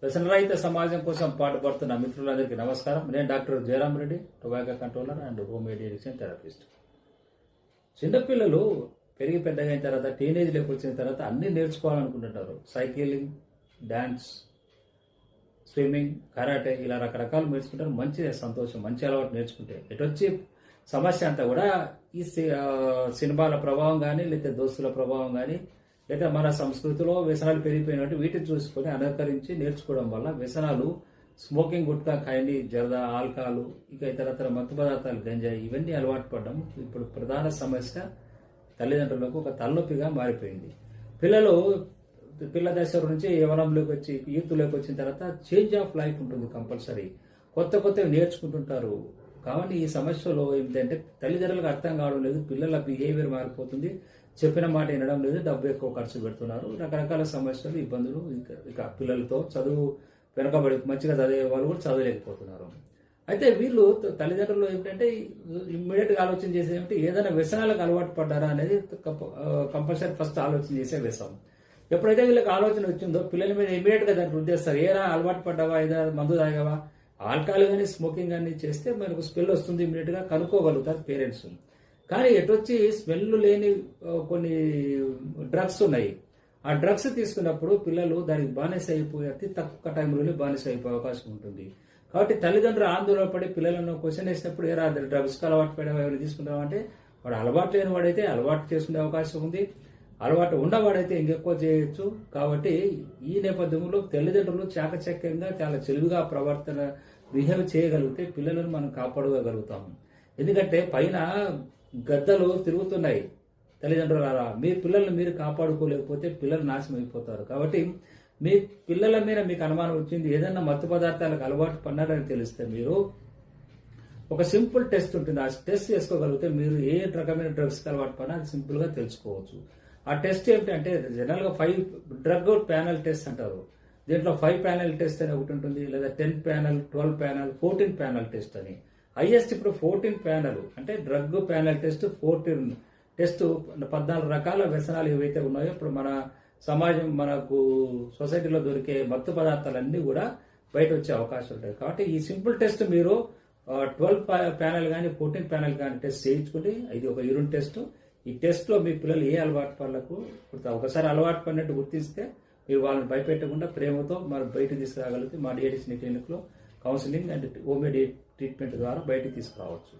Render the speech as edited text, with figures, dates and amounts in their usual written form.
వ్యసనరహిత సమాజం కోసం పాటుపడుతున్న మిత్రులందరికీ నమస్కారం. నేను doctor Jayaram Reddy, tobacco controller and home medicine therapist. చిన్నపిల్లలు పెరిగి పెద్దగా అయిన తర్వాత టీనేజ్లోకి వచ్చిన తర్వాత అన్నీ నేర్చుకోవాలనుకుంటుంటారు. సైక్లింగ్, డ్యాన్స్, స్విమ్మింగ్, కరాటే ఇలా రకరకాలు నేర్చుకుంటారు. మంచి సంతోషం, మంచి అలవాటు నేర్చుకుంటే ఎటొచ్చి సమస్య అంతా కూడా ఈ సినిమాల ప్రభావం కానీ, లేకపోతే దోస్తుల ప్రభావం కానీ, లేదా మన సంస్కృతిలో వ్యసనాలు పెరిగిపోయినట్టు వీటిని చూసుకొని అనుకరించి నేర్చుకోవడం వల్ల వ్యసనాలు స్మోకింగ్, గుట్కా, ఖైనీ, జర్దా, ఆల్కహాల్, ఇక ఇతరతర మత్తు పదార్థాలు, గంజాయి ఇవన్నీ అలవాటు పడడం ఇప్పుడు ప్రధాన సమస్య తల్లిదండ్రులకు ఒక తలనొప్పిగా మారిపోయింది. పిల్ల దశ నుంచి యవనంలోకి వచ్చి యూత్లోకి వచ్చిన తర్వాత చేంజ్ ఆఫ్ లైఫ్ ఉంటుంది కంపల్సరీ. కొత్తవి నేర్చుకుంటుంటారు. కాబట్టి ఈ సమస్యలో ఏంటంటే తల్లిదండ్రులకు అర్థం కావడం లేదు, పిల్లల బిహేవియర్ మారిపోతుంది, చెప్పిన మాట వినడం లేదు, డబ్బు ఎక్కువ ఖర్చు పెడుతున్నారు, రకరకాల సమస్యలు, ఇబ్బందులు. ఇక పిల్లలతో చదువు వెనకబడి మంచిగా చదివే వాళ్ళు కూడా చదవలేకపోతున్నారు. అయితే వీళ్ళు తల్లిదండ్రులు ఏమిటంటే ఇమ్మీడియట్గా ఆలోచన చేసేది ఏమిటి, ఏదైనా వ్యసనాలకు అలవాటు పడ్డారా అనేది కంపల్సరీ ఫస్ట్ ఆలోచన చేసే వ్యసనం. ఎప్పుడైతే వీళ్ళకి ఆలోచన వచ్చిందో పిల్లల మీద ఇమీడియట్గా దాన్ని రుద్దేస్తారు. ఏరా అలవాటు పడ్డావా, ఏదైనా మందు తాగావా, ఆల్కహాల్ కానీ స్మోకింగ్ కానీ చేస్తే మనకు స్మెల్ వస్తుంది, ఇమీడియట్గా కనుక్కోగలుగుతారు పేరెంట్స్. కానీ ఎటొచ్చి స్మెల్ లేని కొన్ని డ్రగ్స్ ఉన్నాయి. ఆ డ్రగ్స్ తీసుకున్నప్పుడు పిల్లలు దానికి బానిస అయిపోయి అతి తక్కువ టైంలోనే బానిస అయిపోయే అవకాశం ఉంటుంది. కాబట్టి తల్లిదండ్రులు ఆందోళన పడి పిల్లలను క్వశ్చన్ వేసినప్పుడు ఏరా డ్రగ్స్కి అలవాటు పడే ఎవరు తీసుకుంటామంటే వాడు అలవాటు లేని వాడైతే అలవాటు చేసుకునే అవకాశం ఉంది, అలవాటు ఉన్నవాడైతే ఇంకెక్కువ చేయొచ్చు. కాబట్టి ఈ నేపథ్యంలో తల్లిదండ్రులు చాకచక్యంగా చాలా చెలువుగా బిహేవ్ చేయగలిగితే పిల్లలను మనం కాపాడుకోగలుగుతాము. ఎందుకంటే పైన గద్దలు తిరుగుతున్నాయి. తల్లిదండ్రులారా, మీ పిల్లల్ని మీరు కాపాడుకోలేకపోతే పిల్లలు నాశనం అయిపోతారు. కాబట్టి మీ పిల్లల మీద మీకు అనుమానం వచ్చింది, ఏదైనా మత్తు పదార్థాలకు అలవాటు పన్నారని తెలిస్తే మీరు ఒక సింపుల్ టెస్ట్ ఉంటుంది. ఆ టెస్ట్ చేసుకోగలిగితే మీరు ఏ రకమైన డ్రగ్స్కి అలవాటు పడినా అది సింపుల్గా తెలుసుకోవచ్చు. ఆ టెస్ట్ ఏమిటంటే జనరల్గా 5 డ్రగ్ ప్యానల్ టెస్ట్ అంటారు. దీంట్లో 5 ప్యానల్ టెస్ట్ అని ఒకటి ఉంటుంది, లేదా 10 ప్యానల్, 12 ప్యానల్, 14 ప్యానల్ టెస్ట్ అని. హైయెస్ట్ ఇప్పుడు 14 ప్యానల్ అంటే డ్రగ్ ప్యానల్ టెస్ట్ 14 టెస్ట్. 14 రకాల వ్యసనాలు ఏవైతే ఉన్నాయో ఇప్పుడు మన సమాజం, మనకు సొసైటీలో దొరికే మత్తు పదార్థాలన్నీ కూడా బయట వచ్చే అవకాశం ఉంటుంది. కాబట్టి ఈ సింపుల్ టెస్ట్ మీరు 12 ప్యానల్ కానీ 14 ప్యానల్ కానీ టెస్ట్ చేయించుకుని, ఇది ఒక యూరిన్ టెస్ట్. ఈ టెస్ట్లో మీ పిల్లలు ఏ అలవాటు పనులకు ఒకసారి అలవాటు పడినట్టు గుర్తిస్తే మీరు వాళ్ళని భయపెట్టకుండా ప్రేమతో మరి బయటకు తీసుకురాగలిగితే మా డిఎడిషన్ క్లినిక్లో కౌన్సిలింగ్ అండ్ హోమియో ట్రీట్మెంట్ ద్వారా బయటకు తీసుకురావచ్చు.